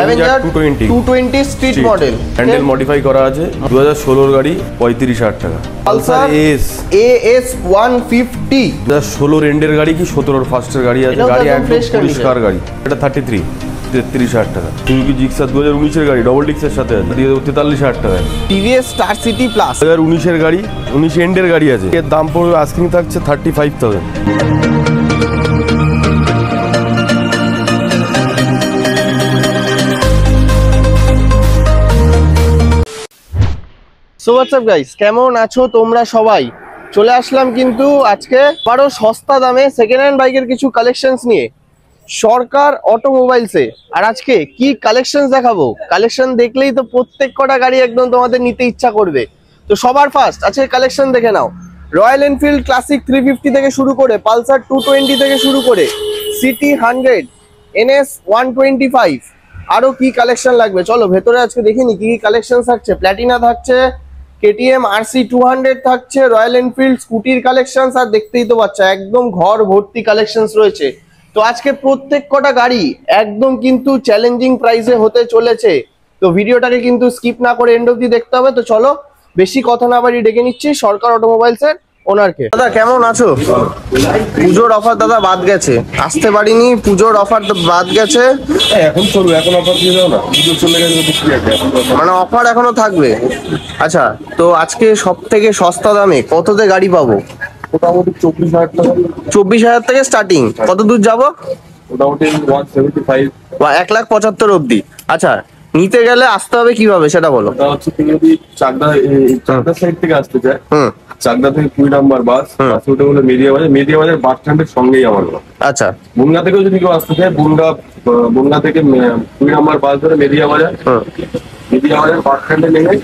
Avenger 220 street model, handle modify করা আছে, 2016 টাকা, 35,000 টাকা। পালসার AS 150 2016 এন্ডের গাড়ি কি 17 ফার্স্টের গাড়ি আছে, গাড়ি একদম পরিষ্কার গাড়ি, এটা 33,000 টাকা। সুজুকি জিক্সার 2019 এর গাড়ি, ডবল ডিক্সের সাথে দিয়ে দেবো 43,000 টাকা। টিভিএস স্টার সিটি প্লাস 2019 এর গাড়ি, 19 এন্ডের গাড়ি আছে, এর দাম পড়বে আস্কিং থাকছে 35,000। সো হোয়াটসঅ্যাপ গাইস, কেমন আছো তোমরা সবাই? চলে আসলাম কিন্তু আজকে আরো সস্তা দামে সেকেন্ড হ্যান্ড বাইকের কিছু কালেকশনস নিয়ে সরকার অটোমোবাইলসে। আর আজকে কি কালেকশন দেখাবো, কালেকশন দেখলেই তো প্রত্যেক কটা গাড়ি একদম তোমাদের নিতে ইচ্ছা করবে। তো সবার ফার্স্ট আজকে কালেকশন দেখে নাও। রয়্যাল এনফিল্ড ক্লাসিক 350 থেকে শুরু করে, পালসার 220 থেকে শুরু করে, সিটি 100, NS 125, আরো কি কালেকশন লাগবে চলো ভেতরে আজকে দেখিনি কি কি কালেকশন থাকছে। প্ল্যাটিনা থাকছে, KTM RC 200 থাকছে, রয়্যাল এনফিল্ড স্কুটির কালেকশন, আর দেখতেই তো পাচ্ছ একদম ঘর ভর্তি কালেকশন রয়েছে। তো আজকে প্রত্যেক কটা গাড়ি একদম কিন্তু চ্যালেঞ্জিং প্রাইসে হতে চলেছে। তো ভিডিওটাকে কিন্তু স্কিপ না করে এন্ড অবধি দেখতে হবে। তো চলো বেশি কথা না বাড়ি ডেকে নিচ্ছি সরকার অটোমোবাইলস এর ওনারকে। দাদা কেমন আছো? পুজোর অফার দাদা বাদ গেছে, আসতে পারিনি, পুজোর অফার বাদ গেছে। এখন চলবে, এখন অফার দিয়ে দাও না, পুজো চলে গেলে মানে অফার এখনো থাকবে। আচ্ছা, তো আজকে সব থেকে সস্তা দামে কততে গাড়ি পাবো? মোটামুটি 24,000 টাকা। 24,000 থেকে স্টার্টিং, কত দূর যাবো? মোটামুটি 175 বা 1,75,000 অব্দি। আচ্ছা, নিতে গেলে আসতে হবে কিভাবে সেটা বলো। হচ্ছে তুমি যদি চাকদা সাইড থেকে আসতে চায়, চাকদা থেকে 2 নাম্বার বাস উঠে বলে মেরিয়া বাজার বাস স্ট্যান্ডের সঙ্গেই আমার ঘর। আচ্ছা, বনগা থেকেও যদি কেউ আসতে চায়, বনগা থেকে 2 নাম্বার বাস ধরে মেরিয়া বাজার বাস স্ট্যান্ডে নেমে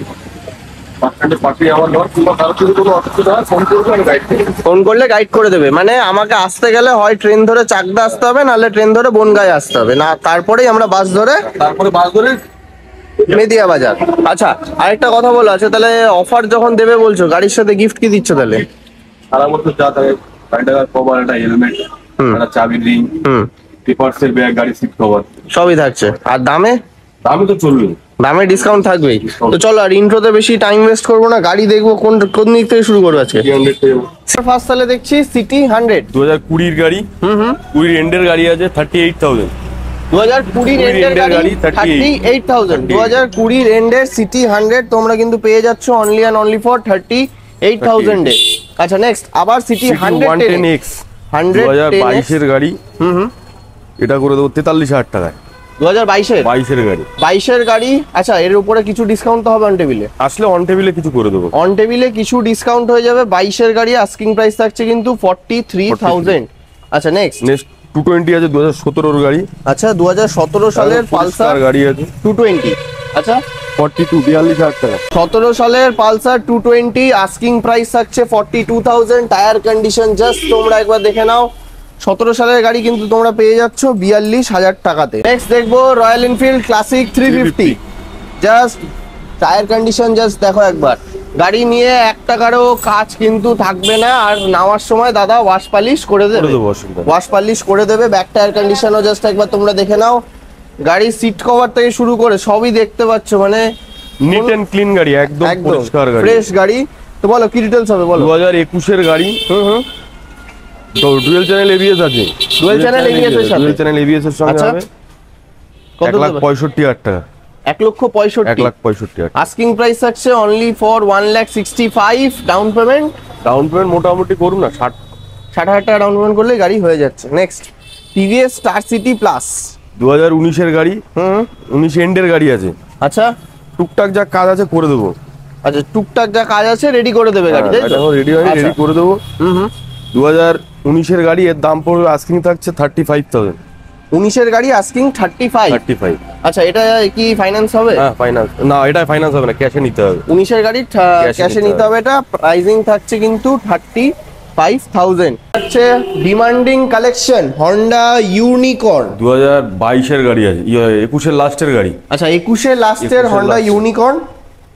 বাস স্ট্যান্ডের পাশেই আমার ঘর। কিংবা কারো যদি কোনো অসুবিধা হয় ফোন করবে, আমি গাইড করে দেবো। ফোন করলে গাইড করে দেবে। মানে আমাকে আসতে গেলে হয় ট্রেন ধরে চাকদা আসতে হবে, নাহলে ট্রেন ধরে বনগাঁয় আসতে হবে, না তারপরেই আমরা বাস ধরে মেদিয়া বাজার। আচ্ছা, আরেকটা কথা বলো, আছে তাহলে অফার যখন দেবে বলছো, গাড়ির সাথে গিফট কি দিচ্ছ তাহলে? সারা বছর যা থাকে, গাড়িটার কভার, একটা হেলমেট, একটা চাবির রিং, পেপারসের ব্যাগ, গাড়ি সিট কভার সবই থাকছে। আর দামে তো চলবে, দামে ডিসকাউন্ট থাকবেই। তো চলো আর ইন্ট্রোতে বেশি টাইম ওয়েস্ট করবো না, গাড়ি দেখবো কোন দিক থেকে শুরু করবো আজকে। ফার্স্ট তাহলে দেখছি সিটি 100 2020 এর গাড়ি, 20 এন্ডের গাড়ি আছে, 38,000। 2020 এন্ডের গাড়ি 38,000। 2020 এন্ডের সিটি 100 তোমরা কিন্তু পেয়ে যাচ্ছ অনলি এন্ড অনলি ফর 38,000 এ। আচ্ছা, নেক্সট আবার সিটি 110X 2022 এর গাড়ি, এটা করে দেবো 43,000 টাকায়। 2022 এর গাড়ি, 22 এর গাড়ি। আচ্ছা, এর উপরে কিছু ডিসকাউন্ট তো হবে অন টেবিলে? আসলে অন টেবিলে কিছু করে দেবো, অন টেবিলে কিছু ডিসকাউন্ট হয়ে যাবে। 22 এর গাড়ি আস্কিং প্রাইস থাকছে কিন্তু 43,000। আচ্ছা, নেক্সট 220 আছে, 2017 এর গাড়ি। আচ্ছা, 2017 সালের পালসার গাড়ি আছে 220। আচ্ছা, 42,000 টাকা। 17 সালের পালসার 220 আস্কিং প্রাইস থাকছে 42,000। টায়ার কন্ডিশন জাস্ট তোমরা একবার দেখে নাও। 17 সালের গাড়ি কিন্তু তোমরা পেয়ে যাচ্ছ 42,000 টাকাতে। নেক্সট দেখবো royal Enfield classic 350। Just tyre condition just দেখো একবার। গাড়ি নিয়ে 1 টাকারও কাজ কিন্তু থাকবে না। আর নামার সময় দাদা ওয়াশ পালিশ করে দেবে, ওয়াশ পালিশ করে দেবে। ব্যাক টায়ার কন্ডিশনও জাস্ট একবার তোমরা দেখে নাও। গাড়ির সিট কভার থেকে শুরু করে সবই দেখতে পাচ্ছ, মানে নিট এন্ড ক্লিন গাড়ি, একদম পরিষ্কার গাড়ি, ফ্রেশ গাড়ি। তো বলো কি ডিটেইলস হবে বলো। 2021 এর গাড়ি, তো ডুয়াল চ্যানেল এবিএস আছে, ডুয়াল চ্যানেল এবিএস এর সাথে, ডুয়াল চ্যানেল এবিএস এর সঙ্গে হবে। কত? 1,65,000 টাকা। 1,65,000 আস্কিং প্রাইস থাকছে অনলি ফর 1,65,000। ডাউন পেমেন্ট মোটামুটি করুন না, 60,000 টাকা ডাউন পেমেন্ট করলে গাড়ি হয়ে যাচ্ছে। Next TVS star city plus 2019 এর গাড়ি, 19 এন্ডের গাড়ি আছে। আচ্ছা, টুকটাক যা কাজ আছে করে দেবো। আচ্ছা, টুকটাক যা কাজ আছে রেডি করে দেবে গাড়ি, তাই তো? রেডি হয়নি, রেডি করে দেবো। 2019 এর গাড়ি, এর দাম পড়বে আস্কিং থাকছে 35,000। 19 এর গাড়ি আস্কিং 35। আচ্ছা, এটা কি ফাইন্যান্স হবে? হ্যাঁ, ফাইন্যান্স না, এটা ফাইন্যান্স হবে না, ক্যাশে নিতে হবে। 19 এর গাড়ি ক্যাশে নিতে হবে। এটা প্রাইসিং থাকছে কিন্তু 35,000। হচ্ছে ডিমান্ডিং কালেকশন হন্ডা ইউনিকর্ন। 2022 এর গাড়ি আছে, 21 এর লাস্টের গাড়ি। আচ্ছা, 21 এর লাস্টের হন্ডা ইউনিকর্ন।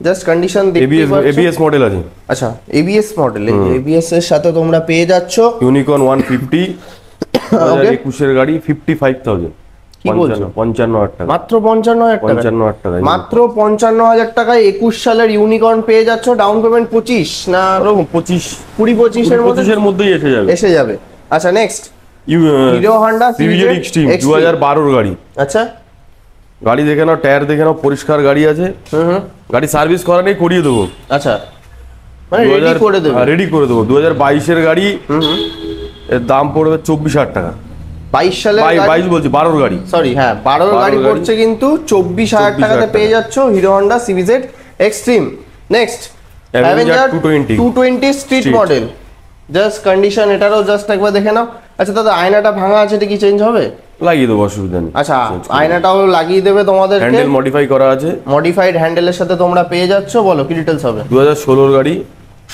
জাস্ট কন্ডিশন দেখতেই পাচ্ছ, এবিএস মডেল আছে। আচ্ছা, এবিএস মডেল, এবিএস এর সাথে তোমরা পেয়ে যাচ্ছ ইউনিকর্ন 150। 2021 এর গাড়ি 55,000। কি বলছো? 55,000 টাকা, মাত্র 55,000 টাকা, 55,000 টাকা, মাত্র 55,000 টাকায় 21 সালের ইউনিকর্ন পেয়ে যাচ্ছ। ডাউন পেমেন্ট 25 না ওরকম 25 20-25 এর মধ্যে 25 এর মধ্যেই এসে যাবে। আচ্ছা next Hero Honda CBZ Xtreme 2012 গাড়ি। আচ্ছা গাড়ি দেখে নাও, টায়ার দেখে নাও, পরিষ্কার গাড়ি আছে। গাড়ি সার্ভিস করা নেই, করিয়ে দেবো। আচ্ছা মানে রেডি করে দেবো? রেডি করে দেবো। 2022 এর গাড়ি, এর দাম পড়বে 24,000 টাকা। 22 সালে 22 বলছি, 12 গাড়ি, সরি হ্যাঁ 12 গাড়ি পড়ছে কিন্তু 24,000 টাকাতে পেয়ে যাচ্ছ Hero Honda CBZ Xtreme. Next Avenger 220 street model, just condition এটারও জাস্ট একবার দেখে নাও। আচ্ছা দাদা আয়নাটা ভাঙা আছে, এটা কি চেঞ্জ হবে? লাগিয়ে দেবো, অসুবিধা নেই। আচ্ছা আয়নাটাও লাগিয়ে দেবে তোমাদের, হ্যান্ডেল মডিফাই করা আছে, মডিফাইড হ্যান্ডেলের সাথে তোমরা পেয়ে যাচ্ছ। বলো কি ডিটেলস হবে? 2016 গাড়ি,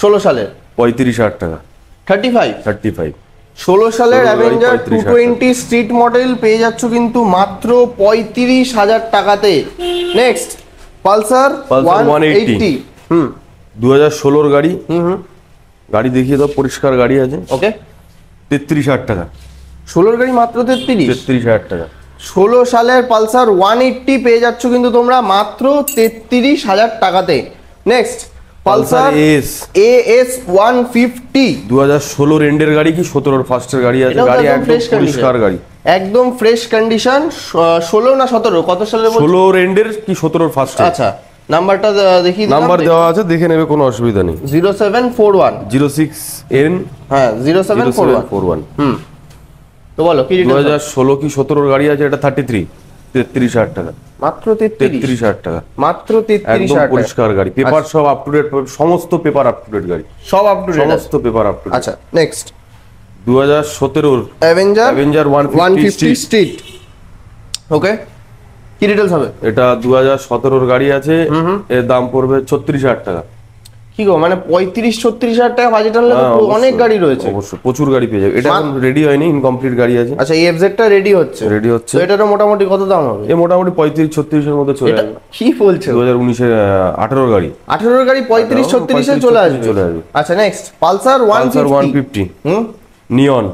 16 সালের 35,000 টাকা, 35 16 16 সালের গাড়ি অ্যাভেঞ্জার 35,000 220 স্ট্রিট মডেল পেয়ে যাচ্ছ কিন্তু মাত্র 35,000 টাকাতে। নেক্সট পালসার 180, 2016 গাড়ি, গাড়ি দেখিয়ে দাও, পরিষ্কার গাড়ি আছে। ওকে 33,000 টাকা, 16 গাড়ি মাত্র 33,000 টাকা। 16 সালের পালসার 180 পেয়ে যাচ্ছ কিন্তু তোমরা মাত্র 33,000 টাকাতে। নেক্সট পালসার AS 150, 2016 এন্ডের গাড়ি কি 17 ফার্স্টের গাড়ি আছে। গাড়ি একদম পরিষ্কার গাড়ি, একদম ফ্রেশ কন্ডিশন। 16 না 17 কত সালে? 16 এন্ডের কি 17 ফার্স্ট। আচ্ছা নাম্বারটা দেখিয়ে দিলাম, নাম্বার দেওয়া আছে, দেখে নেবে, কোনো অসুবিধা নেই। 0741 06N, হ্যাঁ 0741। তো বলো কি ডিটেইলস? 2016 কি 17 গাড়ি আছে, এটা 33,000 টাকা, মাত্র 33,000 টাকা, মাত্র একদম 33,000 টাকা। পরিষ্কার গাড়ি, পেপার সব আপ টু ডেট, সমস্ত পেপার আপ টু ডেট গাড়ি, সব আপ টু ডেট, সমস্ত পেপার আপ টু ডেট। আচ্ছা নেক্সট 2017 অ্যাভেঞ্জার 150 150 স্ট্রিট, ওকে কি ডিটেইলস হবে? এটা 2017 গাড়ি আছে, এর দাম পড়বে 36,000 টাকা। কি গো মানে 35-36,000 টাকা বাজেট আনলে তো অনেক গাড়ি রয়েছে। অবশ্যই প্রচুর গাড়ি পেয়ে যাবে। এটা এখন রেডি হয়নি, ইনকমপ্লিট গাড়ি আছে। আচ্ছা এই এফজেডটা রেডি হচ্ছে, তো এটারও মোটামুটি কত দাম হবে? এ মোটামুটি 35-36 এর মধ্যে চলে আসবে। কি বলছো? 2019 এর 18 গাড়ি, 18 গাড়ি 35-36 এ চলে আসবে। আচ্ছা নেক্সট পালসার 150 নিয়ন,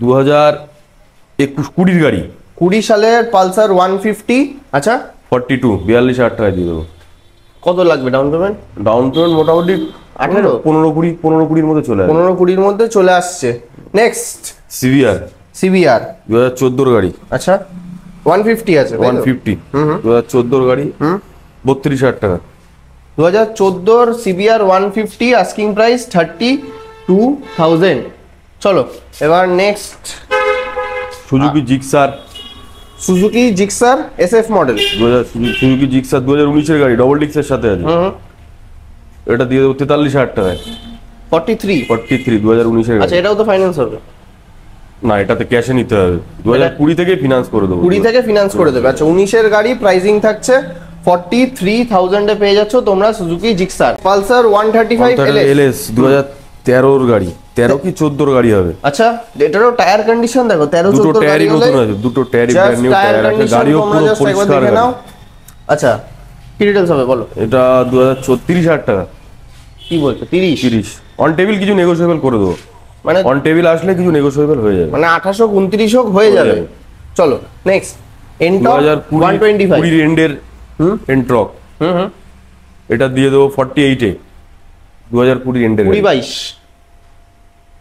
2021-20 গাড়ি, 20 সালের পালসার 150। আচ্ছা 42,000 টাকা দিয়ে দেবো। কত লাগবে ডাউন পেমেন্ট? ডাউন পেমেন্ট মোটামুটি 18 15-20 মধ্যে চলে আসবে, 15-20 মধ্যে চলে আসছে। নেক্সট সিভিআর 2014 গাড়ি, আচ্ছা 150 আছে 150, 2014 গাড়ি, 32,000 টাকা, 2014 সিবিআর 150, আস্কিং প্রাইস 32,000। চলো এবার next Suzuki Gixxer, Suzuki Gixxer SF model, Suzuki Gixxer 2019 এর গাড়ি, ডবল ডিক্সের সাথে আছে। এটা দিয়ে দেবো 43,000 টাকায়, 43 2019 এর। আচ্ছা এটাও তো ফাইন্যান্স হবে না? এটাতে ক্যাশে নিতে হবে, 2020 থেকে ফিনান্স করে দেবো, 20 থেকে ফিনান্স করে দেবে। আচ্ছা 19 এর গাড়ি, প্রাইসিং থাকছে 43,000 এ পেয়ে যাচ্ছ তোমরা সুজুকি জিক্সার। পালসার 135 এলএস 2013 এর গাড়ি, 13 কি 14 গাড়ি হবে। আচ্ছা এটারও টায়ার কন্ডিশন দেখো, 13-14 দুটো টায়ারই নতুন আছে, দুটো টায়ারই ব্র্যান্ড নিউ টায়ার আছে, গাড়িও পুরো পরিষ্কার গাড়ি। আচ্ছা কি ডিটেইলস হবে বলো? এটা 2030,000 টাকা। কি বলছো 30? অন টেবিল কিছু নেগোশিয়েবল করে দেবো, মানে অন টেবিল আসলে কিছু নেগোশিয়েবল হয়ে যাবে, মানে 28 হোক 29 হোক হয়ে যাবে। চলো নেক্সট এন্টক 125 2020 এন্ডের এন্ট্রক, এটা দিয়ে দেবো 48 এ, 2020 এন্ডের 20-22,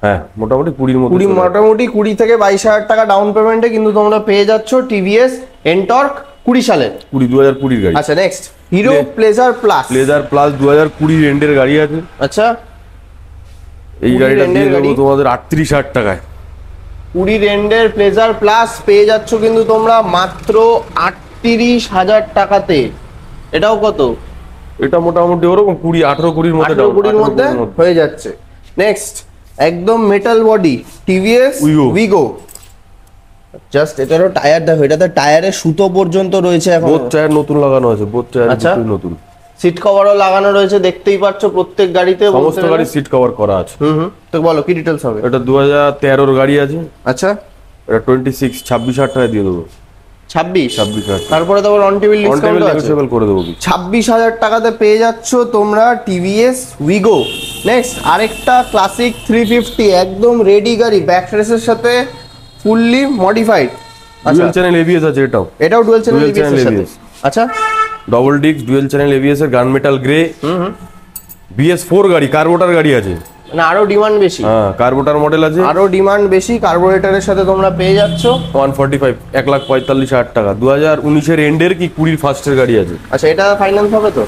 হ্যাঁ মোটামুটি 20 মতো, মোটামুটি 20 থেকে 22,000 টাকা ডাউন পেমেন্টে কিন্তু তোমরা পেয়ে যাচ্ছ টিভিএস এন্টর্ক 20 সালের, 2020 গাড়ি। আচ্ছা নেক্সট হিরো প্লেজার প্লাস, 2020 এন্ডের গাড়ি আছে। আচ্ছা এই গাড়িটা দিয়ে দেবো তোমাদের 38,000 টাকায়, 20 রেন্ডের প্লেজার প্লাস পেয়ে যাচ্ছ কিন্তু তোমরা মাত্র 38,000 টাকাতে। এটাও কত? এটা মোটামুটি ওরকম 18-20 মধ্যে, 18-20 মধ্যে হয়ে যাচ্ছে। নেক্সট একদম metal body TVS Wego, just এটারও টায়ার দেখো, এটাতে টায়ারের সুতো পর্যন্ত রয়েছে এখন, বোথ টায়ার নতুন লাগানো আছে, বোথ টায়ার নতুন, সিট কভারও লাগানো রয়েছে, দেখতেই পাচ্ছ প্রত্যেক গাড়িতে, সমস্ত গাড়ি সিট কভার করা আছে। তো বলো কি ডিটেইলস হবে? এটা 2013 এর গাড়ি আছে। আচ্ছা এটা 26,000 টাকা দিয়ে দেবো, 26,000 তারপরে তো অন টেবিল ডিসকাউন্ট আছে, করে দেবো। 26,000 টাকাতে পেয়ে যাচ্ছ তোমরা টিভিএস উইগো। নেক্সট আরেকটা ক্লাসিক 350, একদম রেডি গাড়ি, ব্যাক রেসের সাথে fully modified, dual channel ABS আছে এটাও ডুয়াল চ্যানেল Dual এবিএস এর channel সাথে। ABS আচ্ছা, double disc dual channel ABS এর গান মেটাল গ্রে BS4 গাড়ি, কার্বোটার গাড়ি আছে, মানে আরো ডিমান্ড বেশি। হ্যাঁ কার্বোটার মডেল আছে, আরো ডিমান্ড বেশি, কার্বোরেটরের সাথে তোমরা পেয়ে যাচ্ছ 145 1,45,000 টাকা। 2019 এন্ডের কি 20 ফার্স্টের গাড়ি আছে। আচ্ছা, এটা ফাইন্যান্স হবে তো?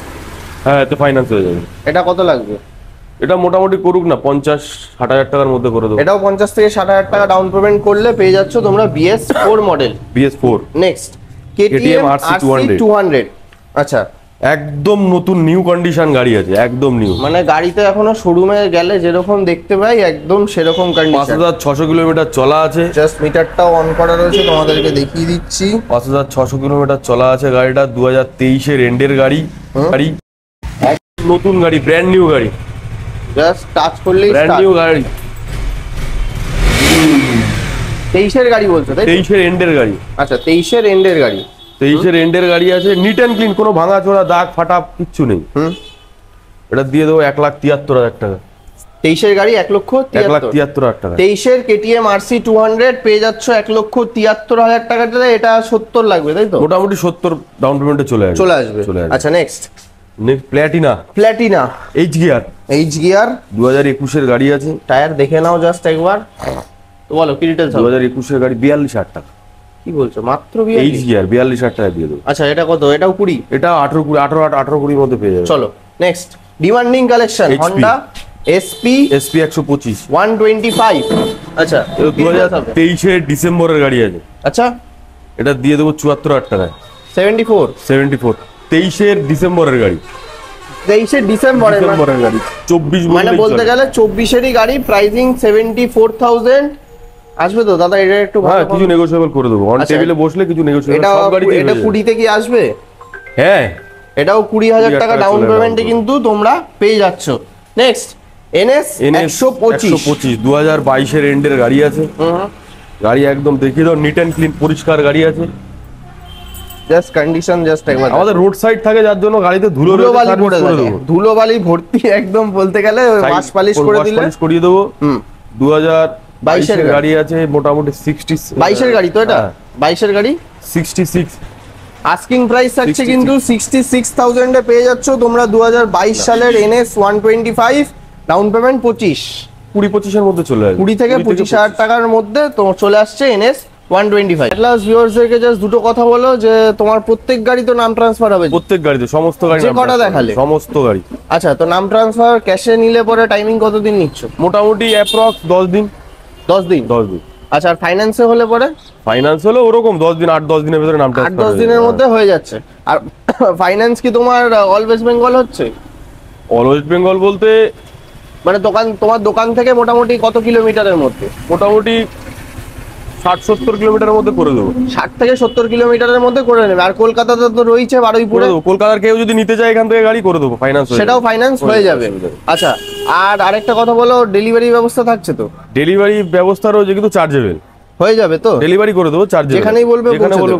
হ্যাঁ এতে ফাইন্যান্স হয়ে যাবে। এটা কত লাগবে? এটা মোটামুটি করুক না 50-60 টাকার মধ্যে করে দেবো। এটাও 50 থেকে 60,000 টাকা ডাউন পেমেন্ট করলে পেয়ে যাচ্ছ তোমরা BS4 model. BS4 next KTM RC 200। আচ্ছা, একদম নতুন নিউ কন্ডিশন গাড়ি আছে, একদম নিউ, মানে গাড়িতে এখনো শোরুমে গেলে যেরকম দেখতে পাই একদম সেরকম কন্ডিশন। 5,600 কিলোমিটার চলা আছে। জাস্ট মিটারটাও অন করা রয়েছে, তোমাদেরকে দেখিয়ে দিচ্ছি। 5,600 কিলোমিটার চলা আছে গাড়িটা। 2023 এন্ডের গাড়ি, গাড়ি নতুন গাড়ি, ব্র্যান্ড নিউ গাড়ি, জাস্ট টাচ করলেই ব্র্যান্ড নিউ গাড়ি। 23 গাড়ি বলছো তাই? 23 এন্ডের গাড়ি। আচ্ছা, 23 এন্ডের গাড়ি। 23 এন্ডের গাড়ি আছে, নিট অ্যান্ড ক্লিন, কোনো ভাঙা চোরা দাগ ফাটা কিচ্ছু নেই। এটা দিয়ে দেবো 1,73,000 টাকা। 23 গাড়ি 1,73,000 টাকা। 23 KTM RC 200 পেয়ে যাচ্ছ 1,73,000 টাকাতে। এটা 70 লাগবে তাই তো? মোটামুটি 70 ডাউন পেমেন্টে চলে আসবে। আচ্ছা, নেক্সট প্ল্যাটিনা এইচ গিয়ার 2021 এর গাড়ি আছে। টায়ার দেখে নাও জাস্ট একবার, তো বলো কি ডিটেইলস হবে? 2021 এর গাড়ি 42,000 টাকা। কি বলছো, মাত্র এইচ গিয়ার 42,000 টাকা দিয়ে দেবো। আচ্ছা, এটা কত? এটাও 20? এটা 18-20 মধ্যে পেয়ে যাবে। চলো next, demanding collection Honda SP 125 125। আচ্ছা, 2023 এর ডিসেম্বরের গাড়ি আছে। আচ্ছা, এটা দিয়ে দেবো 74,000 টাকায়। 74 23 এর ডিসেম্বরের গাড়ি। 23 ডিসেম্বরের গাড়ি 24 মানে বলতে গেলে 24 গাড়ি, প্রাইসিং 74,000 আসবে তো দাদা? এটা একটু হ্যাঁ কিছু নেগোশিয়েবল করে দেবো, অন টেবিলে বসলে কিছু নেগোশিয়েবল। সব গাড়ি এটা 20 তে কি আসবে? হ্যাঁ, এটাও 20,000 টাকা ডাউন পেমেন্টে কিন্তু তোমরা পেয়ে যাচ্ছ। নেক্সট NS 125 2022 এর এন্ডের গাড়ি আছে। গাড়ি একদম দেখিয়ে দাও, নিট অ্যান্ড ক্লিন, পরিষ্কার গাড়ি আছে। জাস্ট কন্ডিশন জাস্ট একবার। আমাদের রোড সাইড থাকে যার জন্য গাড়িতে ধুলোবালি পড়ে থাকে, ধুলোবালি ভর্তি একদম বলতে গেলে ওয়াশ পালিশ করে দিলে করিয়ে দেবো। 2022 এর গাড়ি আছে মোটামুটি 60। 22 এর গাড়ি তো এটা? 22 এর গাড়ি 66 আস্কিং প্রাইস থাকছে কিন্তু 66,000 এ পেয়ে যাচ্ছ তোমরা 2022 সালের NS 125, ডাউন পেমেন্ট 20-25 এর মধ্যে চলে আসবে। 20 থেকে 25,000 টাকার মধ্যে তোমার চলে আসছে NS 125। এটলাস ভিউয়ার্সদেরকে জাস্ট দুটো কথা বলো যে তোমার প্রত্যেক গাড়ি তো নাম ট্রান্সফার হবে? প্রত্যেক গাড়িতে, সমস্ত গাড়ি যে কটা দেখালে সমস্ত গাড়ি। আচ্ছা, তো নাম ট্রান্সফার ক্যাশে নিলে পরে টাইমিং কতদিন নিচ্ছ? মোটামুটি অ্যাপ্রক্স 10 দিন। 10 দিন? আচ্ছা, আর ফাইন্যান্সে হলে পরে? ফাইন্যান্স হলে ওরকম 10 দিন, 8-10 দিনের ভিতরে নাম ট্রান্সফার 8-10 দিনের মধ্যে হয়ে যাচ্ছে। আর ফাইন্যান্স কি তোমার অল ওয়েস্ট বেঙ্গল হচ্ছে? অল ওয়েস্ট বেঙ্গল বলতে মানে তোমার দোকান থেকে মোটামুটি কত কিলোমিটারের মধ্যে? মোটামুটি 60-70 কিলোমিটারের মধ্যে করে দেবো। 60 থেকে 70 কিলোমিটারের মধ্যে করে নেবে। আর কলকাতাতে তো রয়েছে বারুইপুরে। কলকাতার কেউ যদি নিতে চায় এখান থেকে গাড়ি করে দেবো, ফাইন্যান্স, সেটাও ফাইন্যান্স হয়ে যাবে। আচ্ছা, আর আরেকটা কথা বলো, ডেলিভারি ব্যবস্থা থাকছে তো? ডেলিভারি ব্যবস্থা রয়েছে কিন্তু চার্জেবল হয়ে যাবে তো? ডেলিভারি করে দেবো চার্জেবল, যেখানেই বলবে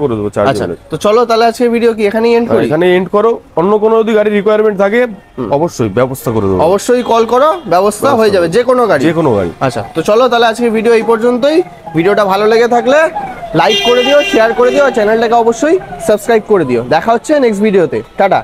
করে দেবো চার্জেবল। আচ্ছা, তো চলো তাহলে আজকে ভিডিও কি এখানেই এন্ড করি? এখানে এন্ড করো। অন্য কোনো যদি গাড়ি রিকোয়ারমেন্ট থাকে অবশ্যই ব্যবস্থা করে দেবো। অবশ্যই কল করো, ব্যবস্থা হয়ে যাবে যে কোনো গাড়ি। আচ্ছা, তো চলো তাহলে আজকে ভিডিও এই পর্যন্তই। ভিডিওটা ভালো লেগে থাকলে লাইক করে দিও, শেয়ার করে দিও, চ্যানেলটাকে অবশ্যই সাবস্ক্রাইব করে দিও। দেখা হচ্ছে নেক্সট ভিডিওতে। টাটা।